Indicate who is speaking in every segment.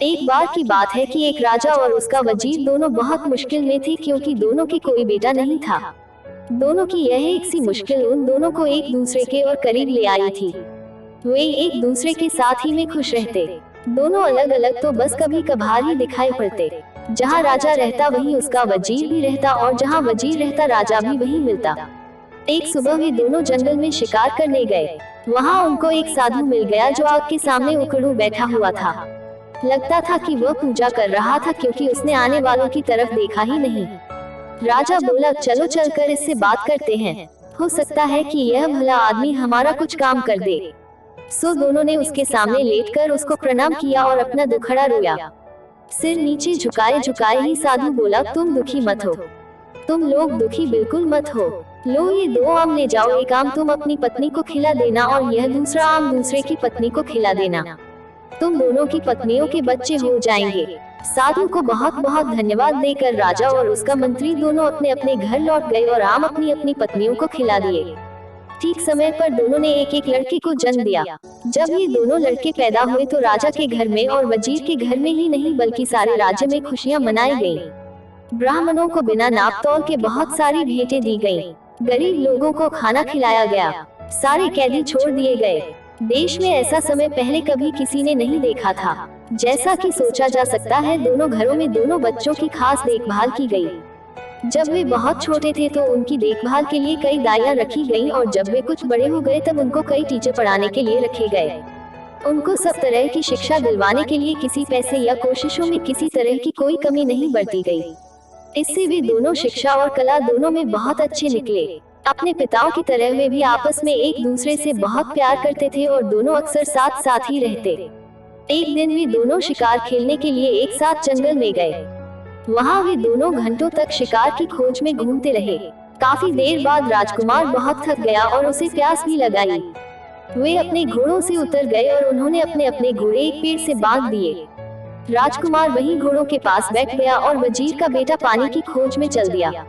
Speaker 1: एक बार की बात है कि एक राजा और उसका वजीर दोनों बहुत मुश्किल में थे, क्योंकि दोनों के कोई बेटा नहीं था। दोनों की यह एक सी मुश्किल उन दोनों को एक दूसरे के और करीब ले आई थी। वे एक दूसरे के साथ ही में खुश रहते। दोनों अलग अलग तो बस कभी कभार ही दिखाई पड़ते। जहाँ राजा रहता वहीं उसका वजीर भी रहता, और जहाँ वजीर रहता राजा भी वहीं मिलता। एक सुबह वे दोनों जंगल में शिकार करने गए। वहाँ उनको एक साधु मिल गया जो आग के सामने उखड़ू बैठा हुआ था। लगता था कि वह पूजा कर रहा था, क्योंकि उसने आने वालों की तरफ देखा ही नहीं। राजा बोला, चलो चलकर इससे बात करते हैं, हो सकता है कि यह भला आदमी हमारा कुछ काम कर दे। सो दोनों ने उसके सामने लेटकर उसको प्रणाम किया और अपना दुखड़ा रोया। सिर नीचे झुकाए झुकाए ही साधु बोला, तुम दुखी मत हो, तुम लोग दुखी बिल्कुल मत हो। लो ये 2 आम ले जाओ, एक आम तुम अपनी पत्नी को खिला देना और यह दूसरा आम दूसरे की पत्नी को खिला देना। तुम दोनों की पत्नियों के बच्चे हो जाएंगे। साधु को बहुत बहुत धन्यवाद देकर राजा और उसका मंत्री दोनों अपने अपने घर लौट गए और आम अपनी अपनी पत्नियों को खिला दिए। ठीक समय पर दोनों ने एक एक लड़के को जन्म दिया। जब ये दोनों लड़के पैदा हुए तो राजा के घर में और वजीर के घर में ही नहीं बल्कि सारे राज्य में खुशियां मनाई गईं। ब्राह्मणों को बिना नाप तोल के बहुत सारी भेंटें दी गईं। गरीब लोगों को खाना खिलाया गया। सारे कैदी छोड़ दिए गए। देश में ऐसा समय पहले कभी किसी ने नहीं देखा था। जैसा कि सोचा जा सकता है, दोनों घरों में दोनों बच्चों की खास देखभाल की गई। जब वे बहुत छोटे थे तो उनकी देखभाल के लिए कई दाइयां रखी गईं, और जब वे कुछ बड़े हो गए तब उनको कई टीचर पढ़ाने के लिए रखे गए। उनको सब तरह की शिक्षा दिलवाने के लिए किसी पैसे या कोशिशों में किसी तरह की कोई कमी नहीं बरती गई। इससे वे दोनों शिक्षा और कला दोनों में बहुत अच्छे निकले। अपने पिताओं की तरह वे भी आपस में एक दूसरे से बहुत प्यार करते थे और दोनों अक्सर साथ साथ ही रहते। एक दिन वे दोनों शिकार खेलने के लिए एक साथ जंगल में गए। वहाँ वे दोनों घंटों तक शिकार की खोज में घूमते रहे। काफी देर बाद राजकुमार बहुत थक गया और उसे प्यास भी लगाई। वे अपने घोड़ों से उतर गए और उन्होंने अपने अपने घोड़े एक पेड़ से बांध दिए। राजकुमार वहीं घोड़ों के पास बैठ गया और वजीर का बेटा पानी की खोज में चल दिया।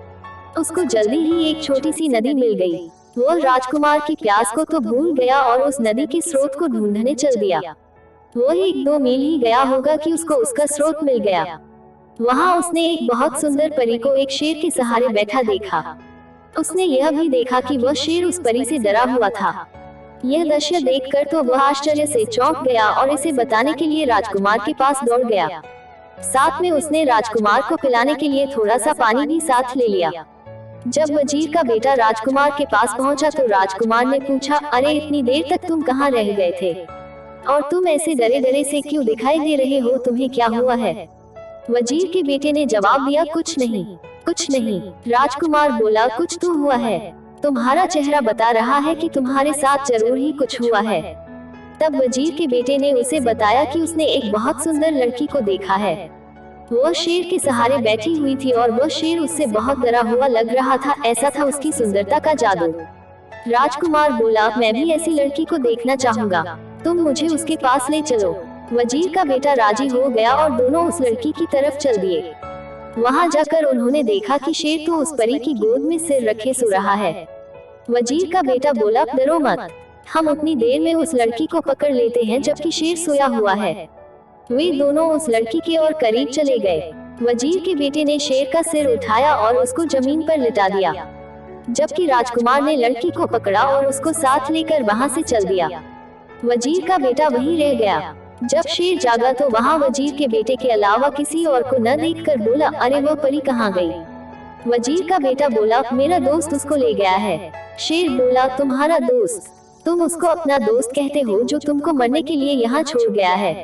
Speaker 1: उसको जल्दी ही एक छोटी सी नदी मिल गई। वो राजकुमार की प्यास को तो भूल गया और उस नदी के स्रोत को ढूंढने चल दिया। वो 1-2 मील ही गया होगा कि उसको उसका स्रोत मिल गया। वहाँ उसने एक बहुत सुंदर परी को एक शेर के सहारे बैठा देखा। उसने यह भी देखा कि वह शेर उस परी से डरा हुआ था। यह दृश्य देखकर तो वह आश्चर्य से चौंक गया और इसे बताने के लिए राजकुमार के पास दौड़ गया। साथ में उसने राजकुमार को पिलाने के लिए थोड़ा सा पानी भी साथ ले लिया। जब वजीर का बेटा राजकुमार के पास पहुंचा तो राजकुमार ने पूछा, अरे इतनी देर तक तुम कहाँ रह गए थे और तुम ऐसे डरे डरे से क्यों दिखाई दे रहे हो, तुम्हें क्या हुआ है? वजीर के बेटे ने जवाब दिया, कुछ नहीं, कुछ नहीं। राजकुमार बोला, कुछ तो हुआ है, तुम्हारा चेहरा बता रहा है कि तुम्हारे साथ जरूर ही कुछ हुआ है। तब वजीर के बेटे ने उसे बताया कि उसने एक बहुत सुंदर लड़की को देखा है। वह शेर के सहारे बैठी हुई थी और वह शेर उससे बहुत डरा हुआ लग रहा था। ऐसा था उसकी सुंदरता का जादू। राजकुमार बोला, मैं भी ऐसी लड़की को देखना चाहूंगा, तुम मुझे उसके पास ले चलो। वजीर का बेटा राजी हो गया और दोनों उस लड़की की तरफ चल दिए। वहां जाकर उन्होंने देखा कि शेर तो उस परी की गोद में सिर रखे सो रहा है। वजीर का बेटा बोला, डरो मत, हम उतनी देर में उस लड़की को पकड़ लेते हैं जबकि शेर सोया हुआ है। वे दोनों उस लड़की के और करीब चले गए। वजीर के बेटे ने शेर का सिर उठाया और उसको जमीन पर लिटा दिया, जबकि राजकुमार ने लड़की को पकड़ा और उसको साथ लेकर वहां से चल दिया। वजीर का बेटा वहीं रह गया। जब शेर जागा तो वहां वजीर के बेटे के अलावा किसी और को न देखकर बोला, अरे वो परी कहाँ गई? वजीर का बेटा बोला, मेरा दोस्त उसको ले गया है। शेर बोला, तुम्हारा दोस्त? तुम उसको अपना दोस्त कहते हो जो तुमको मरने के लिए यहाँ छोड़ गया है।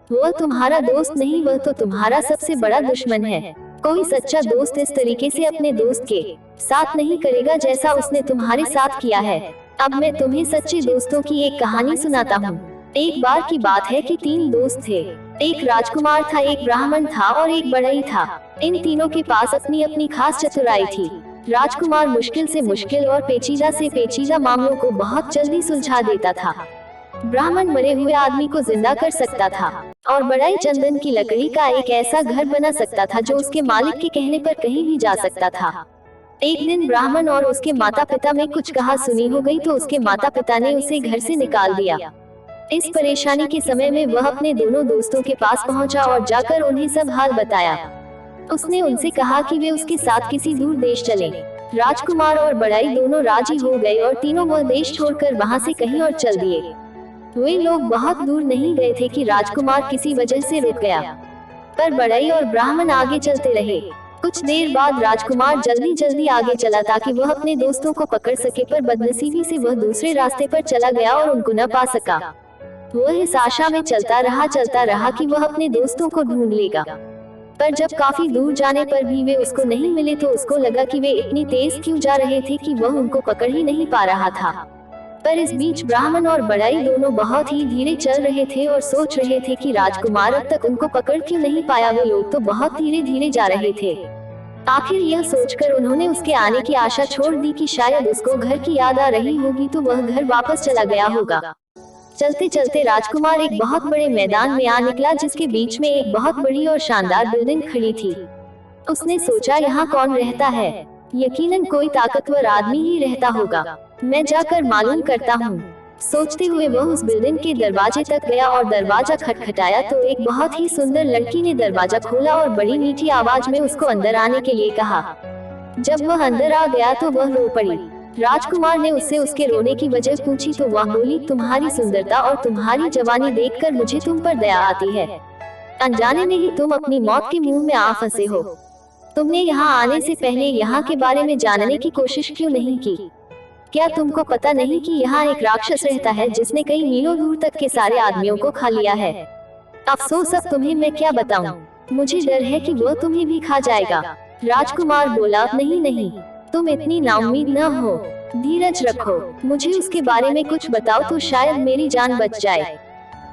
Speaker 1: वह तुम्हारा दोस्त नहीं, वह तो तुम्हारा सबसे बड़ा दुश्मन है। कोई सच्चा दोस्त इस तरीके से अपने दोस्त के साथ नहीं करेगा जैसा उसने तुम्हारे साथ किया है। अब मैं तुम्हें सच्चे दोस्तों की एक कहानी सुनाता हूँ। एक बार की बात है कि 3 दोस्त थे। एक राजकुमार था, एक ब्राह्मण था और एक बढ़ई था। इन तीनों के पास अपनी अपनी खास चतुराई थी। राजकुमार मुश्किल से मुश्किल और पेचीदा से पेचीदा मामलों को बहुत जल्दी सुलझा देता था। ब्राह्मण मरे हुए आदमी को जिंदा कर सकता था और बढ़ई चंदन की लकड़ी का एक ऐसा घर बना सकता था जो उसके मालिक के कहने पर कहीं भी जा सकता था। एक दिन ब्राह्मण और उसके माता पिता में कुछ कहा सुनी हो गई तो उसके माता पिता ने उसे घर से निकाल दिया। इस परेशानी के समय में वह अपने दोनों दोस्तों के पास पहुंचा और जाकर उन्हें सब हाल बताया। उसने उनसे कहा कि वे उसके साथ किसी दूर देश चलें। राजकुमार और बड़ाई दोनों राजी हो गए और तीनों वह देश छोड़कर वहां से कहीं और चल दिए। वे लोग बहुत दूर नहीं गए थे कि राजकुमार किसी वजह से रुक गया, पर बड़ाई और ब्राह्मण आगे चलते रहे। कुछ देर बाद राजकुमार जल्दी जल्दी आगे चला ताकि वह अपने दोस्तों को पकड़ सके, पर बदनसीबी से वह दूसरे रास्ते पर चला गया और उनको न पा सका। वह इस आशा में चलता रहा कि वह अपने दोस्तों को ढूंढ लेगा, पर जब काफी दूर जाने पर भी वे उसको नहीं मिले तो उसको लगा कि वे इतनी तेज क्यों जा रहे थे कि वह उनको पकड़ ही नहीं पा रहा था। पर इस बीच ब्राह्मण और बड़ाई दोनों बहुत ही धीरे चल रहे थे और सोच रहे थे कि राजकुमार अब तक उनको पकड़ क्यों नहीं पाया, वे लोग तो बहुत धीरे धीरे जा रहे थे। आखिर यह सोचकर उन्होंने उसके आने की आशा छोड़ दी कि शायद उसको घर की याद आ रही होगी तो वह घर वापस चला गया होगा। चलते चलते राजकुमार एक बहुत बड़े मैदान में आ निकला जिसके बीच में एक बहुत बड़ी और शानदार बिल्डिंग खड़ी थी। उसने सोचा, यहाँ कौन रहता है? यकीनन कोई ताकतवर आदमी ही रहता होगा, मैं जाकर मालूम करता हूँ। सोचते हुए वह उस बिल्डिंग के दरवाजे तक गया और दरवाजा खटखटाया तो एक बहुत ही सुंदर लड़की ने दरवाजा खोला और बड़ी मीठी आवाज में उसको अंदर आने के लिए कहा। जब वह अंदर आ गया तो वह रो पड़ी। राजकुमार ने उससे उसके रोने की वजह पूछी तो वह बोली, तुम्हारी सुंदरता और तुम्हारी जवानी देखकर मुझे तुम पर दया आती है। अनजाने में ही तुम अपनी मौत के मुंह में आ फंसे हो। तुमने यहाँ आने से पहले यहाँ के बारे में जानने की कोशिश क्यों नहीं की? क्या तुमको पता नहीं कि यहाँ एक राक्षस रहता है जिसने कई मीलों दूर तक के सारे आदमियों को खा लिया है? अफसोस, अब तुम्हें मैं क्या बताऊं, मुझे डर है कि वो तुम्हें भी खा जाएगा। राजकुमार बोला, नहीं नहीं, तुम इतनी नाउम्मीद न हो, धीरज रखो, मुझे उसके बारे में कुछ बताओ तो शायद मेरी जान बच जाए।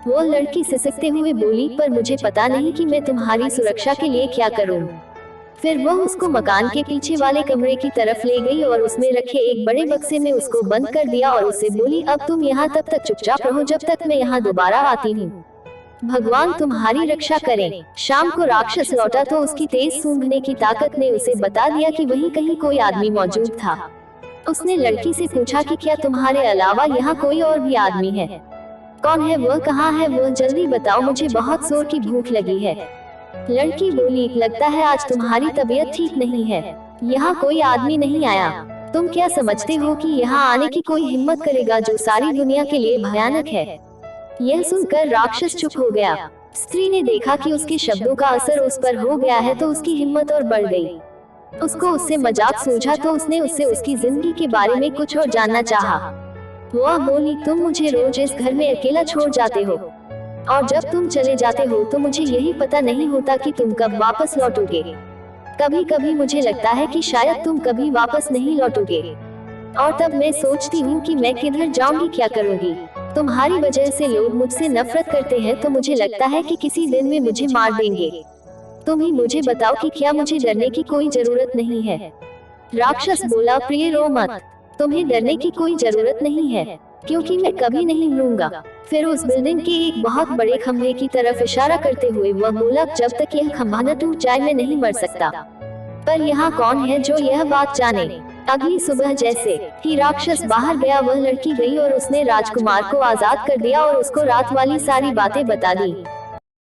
Speaker 1: वो लड़की सिसकते हुए बोली, पर मुझे पता नहीं कि मैं तुम्हारी सुरक्षा के लिए क्या करूं। फिर वह उसको मकान के पीछे वाले कमरे की तरफ ले गई और उसमें रखे एक बड़े बक्से में उसको बंद कर दिया और उससे बोली, अब तुम यहाँ तब तक चुपचाप रहो जब तक मैं यहाँ दोबारा आती हूँ। भगवान तुम्हारी रक्षा करें। शाम को राक्षस लौटा तो उसकी तेज सूंघने की ताकत ने उसे बता दिया कि वहीं कहीं कोई आदमी मौजूद था। उसने लड़की से पूछा कि क्या तुम्हारे अलावा यहाँ कोई और भी आदमी है? कौन है वह, कहाँ है वह, जल्दी बताओ, मुझे बहुत जोर की भूख लगी है। लड़की बोली, लगता है आज तुम्हारी तबीयत ठीक नहीं है, यहाँ कोई आदमी नहीं आया। तुम क्या समझते हो कि यहाँ आने की कोई हिम्मत करेगा जो सारी दुनिया के लिए भयानक है? यह सुनकर राक्षस चुप हो गया। स्त्री ने देखा कि उसके शब्दों का असर उस पर हो गया है तो उसकी हिम्मत और बढ़ गई। उसको उससे मजाक सूझा तो उसने उससे उसकी जिंदगी के बारे में कुछ और जानना चाहा। वह बोली, तुम मुझे रोज इस घर में अकेला छोड़ जाते हो और जब तुम चले जाते हो तो मुझे यही पता नहीं होता कि तुम कब वापस लौटोगे। कभी कभी मुझे लगता है कि शायद तुम कभी वापस नहीं लौटोगे और तब मैं सोचती हूँ कि मैं किधर जाऊंगी, क्या करूँगी। तुम्हारी वजह से लोग मुझसे नफरत करते हैं तो मुझे लगता है कि किसी दिन वे मुझे मार देंगे। तुम ही मुझे बताओ कि क्या मुझे डरने की कोई जरूरत नहीं है? राक्षस बोला, प्रिय रो मत, तुम्हें डरने की कोई जरूरत नहीं है क्योंकि मैं कभी नहीं मरूंगा। फिर उस बिल्डिंग के एक बहुत बड़े खंभे की तरफ इशारा करते हुए वह बोला, जब तक यह खंभा न टूट जाए मैं नहीं मर सकता। पर यहाँ कौन है जो यह बात जाने? अगली सुबह जैसे ही राक्षस बाहर गया वह लड़की गई और उसने राजकुमार को आजाद कर दिया और उसको रात वाली सारी बातें बता दी।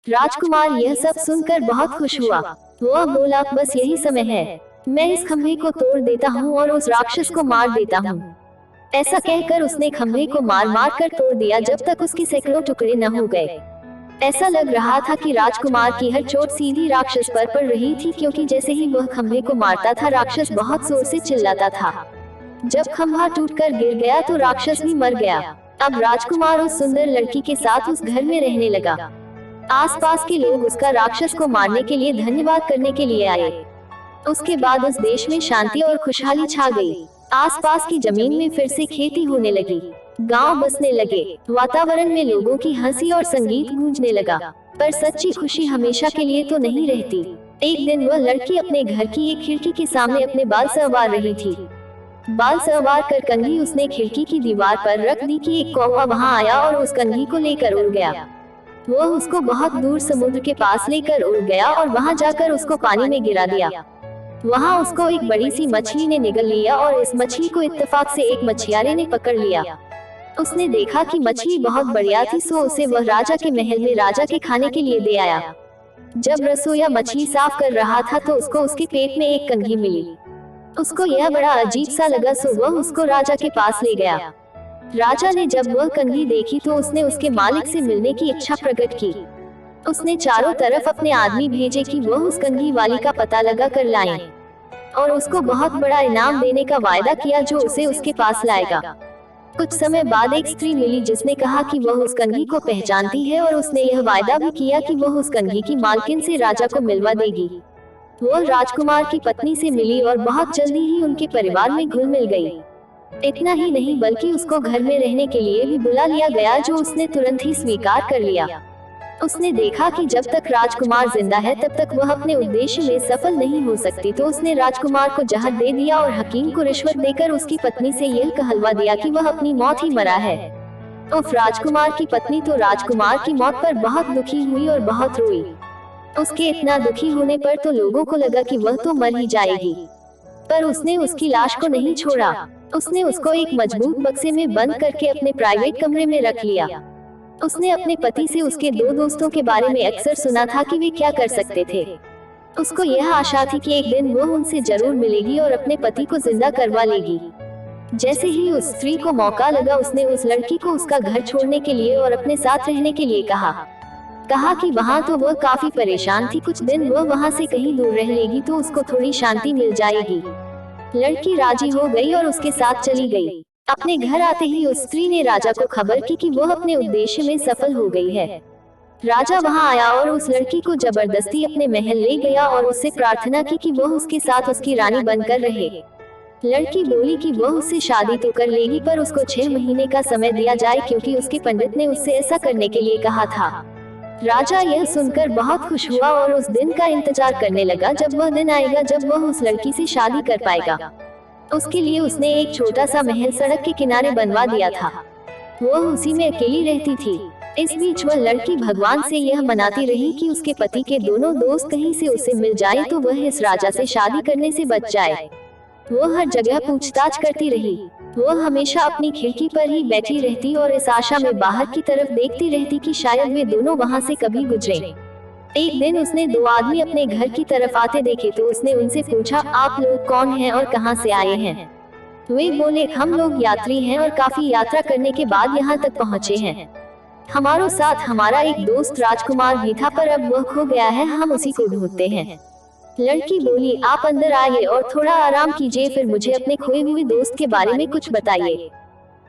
Speaker 1: राजकुमार यह सब सुनकर बहुत खुश हुआ। वह बोला, बस यही समय है, मैं इस खंभे को तोड़ देता हूँ और उस राक्षस को मार देता हूँ। ऐसा कहकर उसने खंभे को मार मार कर तोड़ दिया जब तक उसके सैकड़ों टुकड़े न हो गए। ऐसा लग रहा था कि राजकुमार की हर चोट सीधी राक्षस पर पड़ रही थी क्योंकि जैसे ही वह खंभे को मारता था राक्षस बहुत जोर से चिल्लाता था। जब खंभा टूटकर गिर गया तो राक्षस भी मर गया। अब राजकुमार उस सुंदर लड़की के साथ उस घर में रहने लगा। आसपास के लोग उसका राक्षस को मारने के लिए धन्यवाद करने के लिए आए। उसके बाद उस देश में शांति और खुशहाली छा गई। आसपास की जमीन में फिर से खेती होने लगी, गांव बसने लगे, वातावरण में लोगों की हंसी और संगीत गूंजने लगा। पर सच्ची खुशी हमेशा के लिए तो नहीं रहती। एक दिन वह लड़की अपने घर की एक खिड़की के सामने अपने बाल संवार रही थी। बाल संवार कर कंघी उसने खिड़की की दीवार पर रख दी कि एक कौवा वहां आया और उस कंघी को लेकर उड़ गया। वह उसको बहुत दूर समुद्र के पास लेकर उड़ गया और वहां जाकर उसको पानी में गिरा दिया। वहां उसको एक बड़ी सी मछली ने निगल लिया और इस मछली को इत्तेफाक से एक मछियारे ने पकड़ लिया। उसने देखा कि मछली बहुत बढ़िया थी, सो उसे वह राजा के महल में राजा के खाने के लिए दे आया। जब रसोइया मछली साफ कर रहा था तो उसको उसके पेट में एक कंघी मिली। उसको यह बड़ा अजीब सा लगा, सो वह उसको राजा के पास ले गया। राजा ने जब वह कंघी देखी तो उसने उसके मालिक से मिलने की इच्छा प्रकट की। उसने चारों तरफ अपने आदमी भेजे कि वह उस कंघी वाली का पता लगा कर लाएं, और उसको बहुत बड़ा इनाम देने का वायदा किया जो उसे उसके पास लाएगा। कुछ समय बाद एक स्त्री मिली जिसने कहा कि वह उस कंघी को पहचानती है, और उसने यह वायदा भी किया कि वह उस कंघी की मालकिन से राजा को मिलवा देगी। वह राजकुमार की पत्नी से मिली और बहुत जल्दी ही उनके परिवार में घुल मिल गई। इतना ही नहीं बल्कि उसको घर में रहने के लिए भी बुला लिया गया, जो उसने तुरंत ही स्वीकार कर लिया। उसने देखा कि जब तक राजकुमार जिंदा है तब तक वह अपने उद्देश्य में सफल नहीं हो सकती, तो उसने राजकुमार को जहर दे दिया और हकीम को रिश्वत देकर उसकी पत्नी से यह कहलवा दिया कि वह अपनी मौत ही मरा है। उफ, राजकुमार की पत्नी तो राजकुमार की मौत पर बहुत दुखी हुई और बहुत रोई। उसके इतना दुखी होने पर तो लोगों को लगा कि वह तो मर ही जाएगी, पर उसने उसकी लाश को नहीं छोड़ा। उसने उसको एक मजबूत बक्से में बंद करके अपने प्राइवेट कमरे में रख लिया। उसने अपने पति से उसके दो दोस्तों के बारे में अक्सर सुना था कि वे क्या कर सकते थे। उसको यह आशा थी कि एक दिन वह उनसे जरूर मिलेगी और अपने पति को जिंदा करवा लेगी। जैसे ही उस स्त्री को मौका लगा, उसने उस लड़की को उसका घर छोड़ने के लिए और अपने साथ रहने के लिए कहा कि वहाँ तो वह काफी परेशान थी, कुछ दिन वह वहाँ से कहीं दूर रह लेगी तो उसको थोड़ी शांति मिल जाएगी। लड़की राजी हो गई और उसके साथ चली गई। अपने घर आते ही उस स्त्री ने राजा को खबर की कि वह अपने उद्देश्य में सफल हो गई है। राजा वहां आया और उस लड़की को जबरदस्ती अपने महल ले गया और उससे प्रार्थना की कि वह उसके साथ उसकी रानी बनकर रहे। लड़की बोली कि वह उससे शादी तो कर लेगी, पर उसको 6 महीने का समय दिया जाए, क्योंकि उसके पंडित ने उससे ऐसा करने के लिए कहा था। राजा यह सुनकर बहुत खुश हुआ और उस दिन का इंतजार करने लगा जब वह दिन आएगा जब वह उस लड़की से शादी कर पाएगा। उसके लिए उसने एक छोटा सा महल सड़क के किनारे बनवा दिया था। वह उसी में अकेली रहती थी। इस बीच वह लड़की भगवान से यह मनाती रही कि उसके पति के दोनों दोस्त कहीं से उसे मिल जाए तो वह इस राजा से शादी करने से बच जाए। वह हर जगह पूछताछ करती रही। वह हमेशा अपनी खिड़की पर ही बैठी रहती और इस आशा में बाहर की तरफ देखती रहती कि शायद वे दोनों वहां से कभी गुजरे। एक दिन उसने 2 आदमी अपने घर की तरफ आते देखे तो उसने उनसे पूछा, आप लोग कौन हैं और कहां से आए हैं? वे बोले, हम लोग यात्री हैं और काफी यात्रा करने के बाद यहाँ तक पहुँचे हैं। हमारे साथ हमारा एक दोस्त राजकुमार भी था, पर अब वह खो गया है, हम उसी को ढूंढते हैं। लड़की बोली, आप अंदर आइए और थोड़ा आराम कीजिए, फिर मुझे अपने खोए हुए दोस्त के बारे में कुछ बताइए।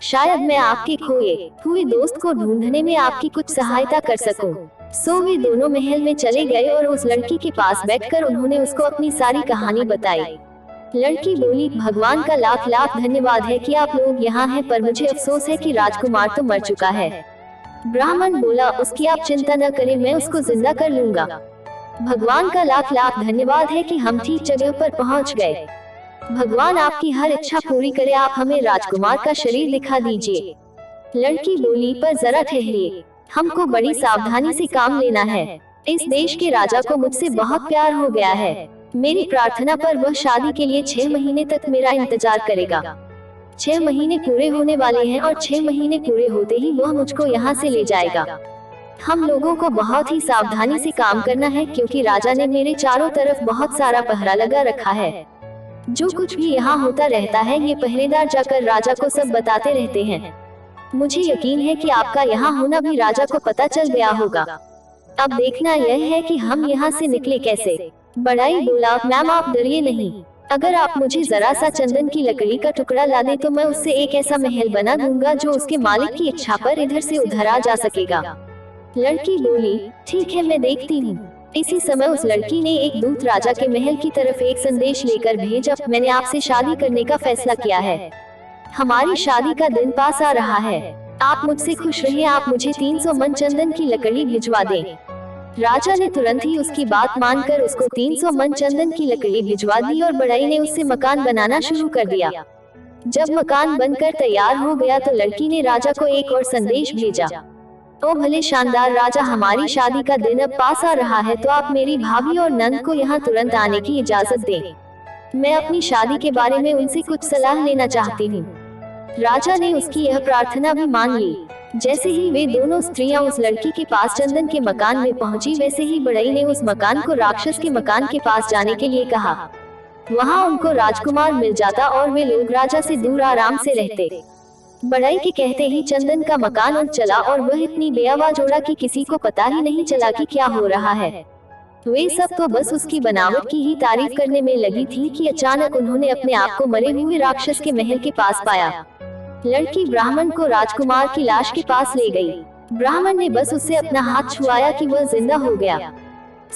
Speaker 1: शायद मैं आपके खोए हुए दोस्त को ढूंढने में आपकी कुछ सहायता कर सकूं। सो वे दोनों महल में चले गए और उस लड़की के पास बैठकर उन्होंने उसको अपनी सारी कहानी बताई। लड़की बोली, भगवान का लाख लाख धन्यवाद है कि आप लोग यहाँ हैं, पर मुझे अफसोस है कि राजकुमार तो मर चुका है। ब्राह्मण बोला, उसकी आप चिंता न करें, मैं उसको जिंदा कर लूंगा। भगवान का लाख लाख धन्यवाद है कि हम ठीक जगह पर पहुँच गए। भगवान आपकी हर इच्छा पूरी करे, आप हमें राजकुमार का शरीर दिखा दीजिए। लड़की बोली, पर जरा ठहरिए, हमको बड़ी सावधानी से काम लेना है। इस देश के राजा को मुझसे बहुत प्यार हो गया है। मेरी प्रार्थना पर वह शादी के लिए 6 महीने तक मेरा इंतजार करेगा। 6 महीने पूरे होने वाले हैं और 6 महीने पूरे होते ही वह मुझको यहाँ से ले जाएगा। हम लोगों को बहुत ही सावधानी से काम करना है, क्योंकि राजा ने मेरे चारों तरफ बहुत सारा पहरा लगा रखा है। जो कुछ भी यहाँ होता रहता है, ये पहरेदार जाकर राजा को सब बताते रहते हैं। मुझे यकीन है कि आपका यहाँ होना भी राजा को पता चल गया होगा। अब देखना यह है कि हम यहाँ से निकले कैसे। बड़ाई बोला, मैम आप डरिए नहीं, अगर आप मुझे जरा सा चंदन की लकड़ी का टुकड़ा ला दे तो मैं उससे एक ऐसा महल बना दूंगा जो उसके मालिक की इच्छा पर इधर से उधर आ जा सकेगा। लड़की बोली, ठीक है, मैं देखती हूँ। इसी समय उस लड़की ने एक दूत राजा के महल की तरफ एक संदेश लेकर भेजा, मैंने आपसे शादी करने का फैसला किया है। हमारी शादी का दिन पास आ रहा है, आप मुझसे खुश रहिए, आप मुझे 300 मन चंदन की लकड़ी भिजवा दें। राजा ने तुरंत ही उसकी बात मानकर उसको 300 मन चंदन की लकड़ी भिजवा दी और बढ़ई ने उससे मकान बनाना शुरू कर दिया। जब मकान बनकर तैयार हो गया तो लड़की ने राजा को एक और संदेश भेजा, ओ भले शानदार राजा, हमारी शादी का दिन अब पास आ रहा है, तो आप मेरी भाभी और नंद को यहाँ तुरंत आने की इजाजत दें। मैं अपनी शादी के बारे में उनसे कुछ सलाह लेना चाहती हूँ। राजा ने उसकी यह प्रार्थना भी मान ली। जैसे ही वे दोनों स्त्रियां उस लड़की के पास चंदन के मकान में पहुंची, वैसे ही बढ़ई ने उस मकान को राक्षस के मकान के पास जाने के लिए कहा। वहां उनको राजकुमार मिल जाता और वे लोग राजा से दूर आराम से रहते। बढ़ई के कहते ही चंदन का मकान उठ चला और वह इतनी बेआवाज उड़ा कि किसी को पता ही नहीं चला कि क्या हो रहा है। वे सब तो बस उसकी बनावट की ही तारीफ करने में लगी थी कि अचानक उन्होंने अपने आप को मरे हुए राक्षस के महल के पास पाया। लड़की ब्राह्मण को राजकुमार की लाश के पास ले गई। ब्राह्मण ने बस उससे अपना हाथ छुआया कि वह जिंदा हो गया।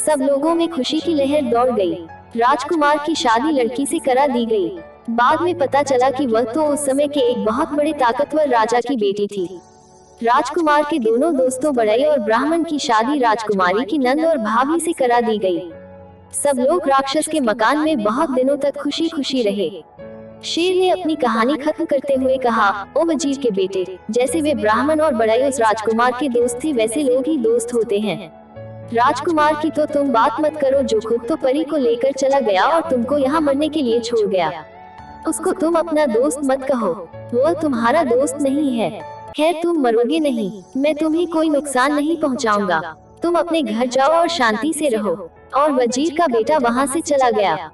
Speaker 1: सब लोगों में खुशी की लहर दौड़ गई। राजकुमार की शादी लड़की से करा दी गई। बाद में पता चला कि वह तो उस समय के एक बहुत बड़े ताकतवर राजा की बेटी थी। राजकुमार के दोनों दोस्तों बढ़ई और ब्राह्मण की शादी राजकुमारी की नंद और भाभी से करा दी गई। सब लोग राक्षस के मकान में बहुत दिनों तक खुशी खुशी रहे। शेर ने अपनी कहानी खत्म करते हुए कहा, ओ वजीर के बेटे, जैसे वे ब्राह्मण और बढ़ई उस राजकुमार के दोस्त थे, वैसे लोग ही दोस्त होते हैं। राजकुमार की तो तुम बात मत करो, जो खुद तो परी को लेकर चला गया और तुमको यहाँ मरने के लिए छोड़ गया। उसको तुम अपना दोस्त मत कहो, वो तुम्हारा दोस्त नहीं है। खैर तुम मरोगे नहीं, मैं तुम्हें कोई नुकसान नहीं पहुँचाऊंगा। तुम अपने घर जाओ और शांति से रहो। और वजीर का बेटा वहाँ से चला गया।